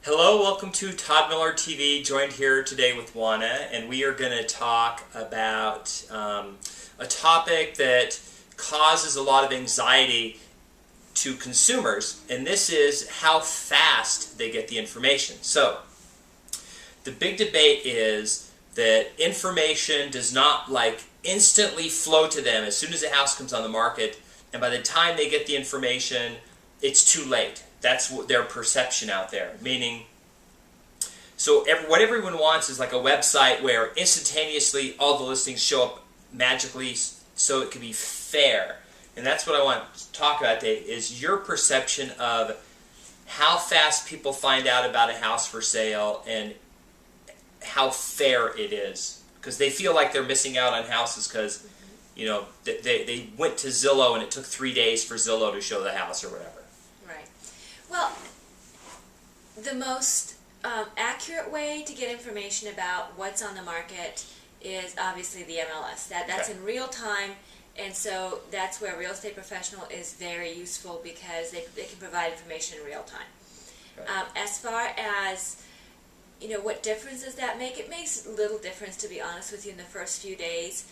Hello, welcome to Todd Miller TV, joined here today with Oana, and we are going to talk about a topic that causes a lot of anxiety to consumers, and this is how fast they get the information. So, the big debate is that information does not instantly flow to them as soon as a house comes on the market, and by the time they get the information, it's too late. That's their perception out there, meaning, so what everyone wants is like a website where instantaneously all the listings show up magically so it can be fair. And that's what I want to talk about today, is your perception of how fast people find out about a house for sale and how fair it is. Because they feel like they're missing out on houses because, you know, they went to Zillow and it took 3 days for Zillow to show the house or whatever. Right. Well, the most accurate way to get information about what's on the market is obviously the MLS. That's in real time, and so that's where a real estate professional is very useful because they can provide information in real time. Right. As far as, you know, what difference does that make? It makes little difference, to be honest with you, in the first few days.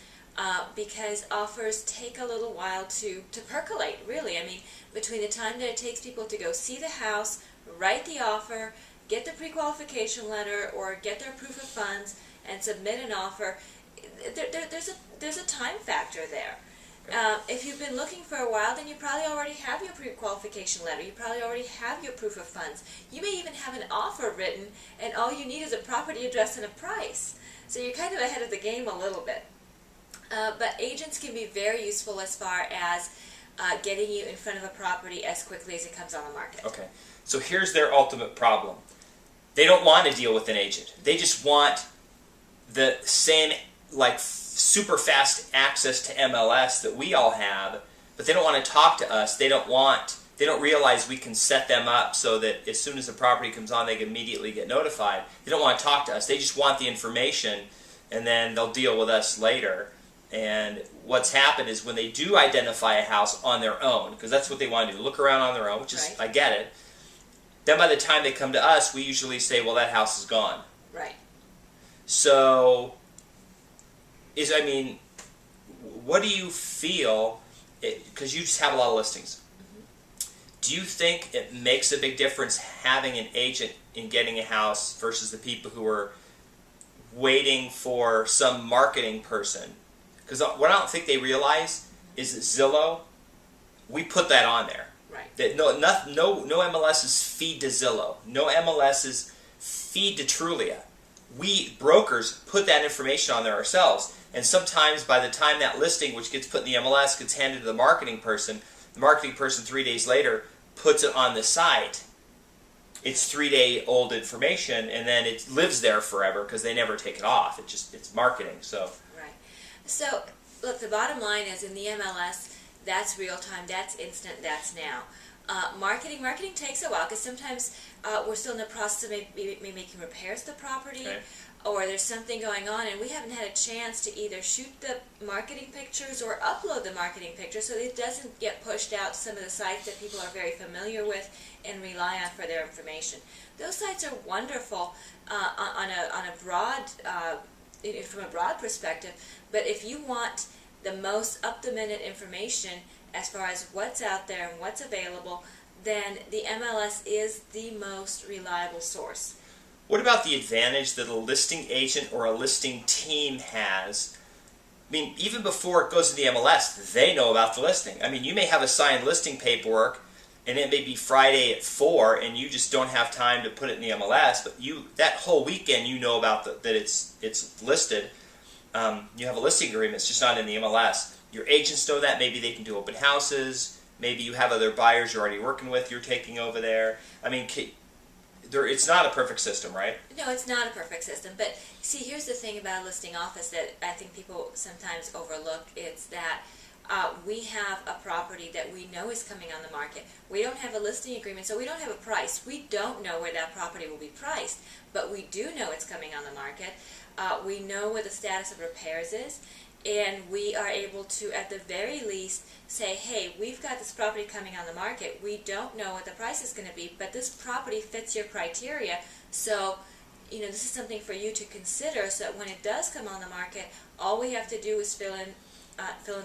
Because offers take a little while to percolate, really. I mean, between the time that it takes people to go see the house, write the offer, get the pre-qualification letter, or get their proof of funds and submit an offer, there's a time factor there. If you've been looking for a while, then you probably already have your pre-qualification letter. You probably already have your proof of funds. You may even have an offer written, and all you need is a property address and a price. So you're kind of ahead of the game a little bit. But agents can be very useful as far as getting you in front of a property as quickly as it comes on the market. Okay, so here's their ultimate problem. They don't want to deal with an agent. They just want the same, super fast access to MLS that we all have, but they don't want to talk to us. They don't realize we can set them up so that as soon as the property comes on, they can immediately get notified. They don't want to talk to us. They just want the information, and then they'll deal with us later. And what's happened is when they do identify a house on their own, because that's what they want to do, look around on their own, which is, right. I get it. Then by the time they come to us, we usually say, well, that house is gone. Right. So, what do you feel, because you just have a lot of listings, do you think it makes a big difference having an agent in getting a house versus the people who are waiting for some marketing person? Because what I don't think they realize is that Zillow, we put that on there. Right. That no MLS's feed to Zillow. No MLS's feed to Trulia. We brokers put that information on there ourselves. And sometimes by the time that listing, which gets put in the MLS, gets handed to the marketing person 3 days later puts it on the site. It's 3-day-old information, and then it lives there forever because they never take it off. It's marketing. So. So, look, the bottom line is in the MLS, that's real time, that's instant, that's now. Marketing takes a while because sometimes we're still in the process of maybe making repairs to the property, okay, or there's something going on and we haven't had a chance to either shoot the marketing pictures or upload the marketing pictures so it doesn't get pushed out to some of the sites that people are very familiar with and rely on for their information. Those sites are wonderful on a broad from a broad perspective, but if you want the most up-to-minute information as far as what's out there and what's available, then the MLS is the most reliable source. What about the advantage that a listing agent or a listing team has? I mean, even before it goes to the MLS, they know about the listing. I mean, you may have a signed listing paperwork, and it may be Friday at 4, and you just don't have time to put it in the MLS, but that whole weekend you know about that it's listed. You have a listing agreement, it's just not in the MLS. Your agents know that. Maybe they can do open houses. Maybe you have other buyers you're already working with you're taking over there. I mean, it's not a perfect system, right? No, it's not a perfect system. But see, here's the thing about a listing office that I think people sometimes overlook. It's that we have a property that we know is coming on the market. We don't have a listing agreement, so we don't have a price. We don't know where that property will be priced, but we do know it's coming on the market. We know what the status of repairs is, and we are able to, at the very least, say, hey, we've got this property coming on the market. We don't know what the price is going to be, but this property fits your criteria. So, this is something for you to consider, so that when it does come on the market, all we have to do is fill in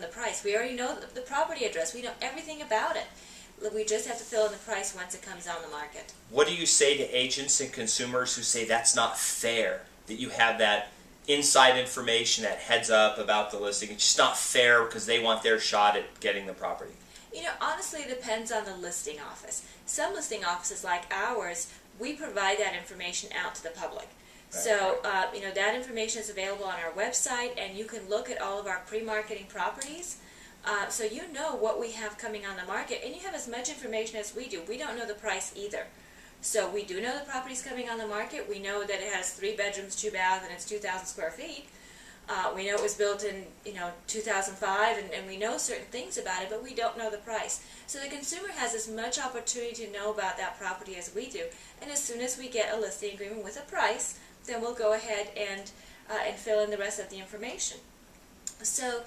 the price. We already know the property address. We know everything about it. We just have to fill in the price once it comes on the market. What do you say to agents and consumers who say that's not fair, that you have that inside information, that heads up about the listing? It's just not fair because they want their shot at getting the property. Honestly, it depends on the listing office. Some listing offices like ours, we provide that information out to the public. Right. So, that information is available on our website, and you can look at all of our pre-marketing properties. So you know what we have coming on the market, and you have as much information as we do. We don't know the price either. So we do know the property's coming on the market. We know that it has 3 bedrooms, 2 baths, and it's 2,000 square feet. We know it was built in 2005, and we know certain things about it, but we don't know the price. So the consumer has as much opportunity to know about that property as we do. And as soon as we get a listing agreement with a price, then we'll go ahead and fill in the rest of the information. So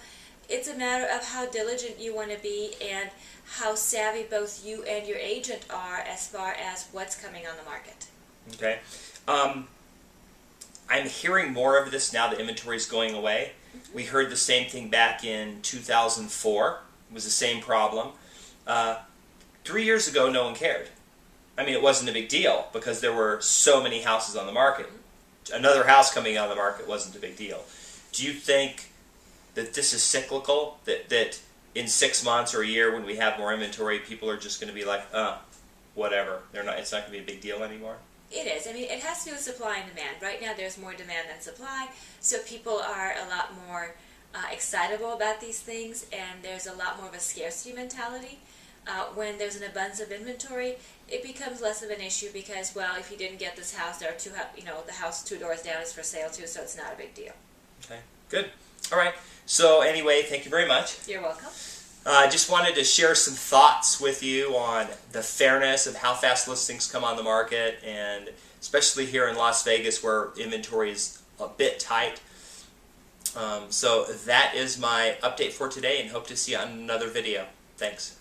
it's a matter of how diligent you want to be and how savvy both you and your agent are as far as what's coming on the market. Okay. I'm hearing more of this now that inventory is going away. Mm-hmm. We heard the same thing back in 2004. It was the same problem. 3 years ago, no one cared. I mean, it wasn't a big deal because there were so many houses on the market. Mm-hmm. Another house coming on the market wasn't a big deal. Do you think that this is cyclical, that in 6 months or a year when we have more inventory, people are just going to be like, whatever, it's not going to be a big deal anymore? It is. I mean, it has to do with supply and demand. Right now there's more demand than supply, so people are a lot more excitable about these things, and there's a lot more of a scarcity mentality. When there's an abundance of inventory, it becomes less of an issue because, well, if you didn't get this house, there are the house 2 doors down is for sale too, so it's not a big deal. Okay, good. All right. So anyway, thank you very much. You're welcome. I just wanted to share some thoughts with you on the fairness of how fast listings come on the market, and especially here in Las Vegas where inventory is a bit tight. So that is my update for today, and hope to see you on another video. Thanks.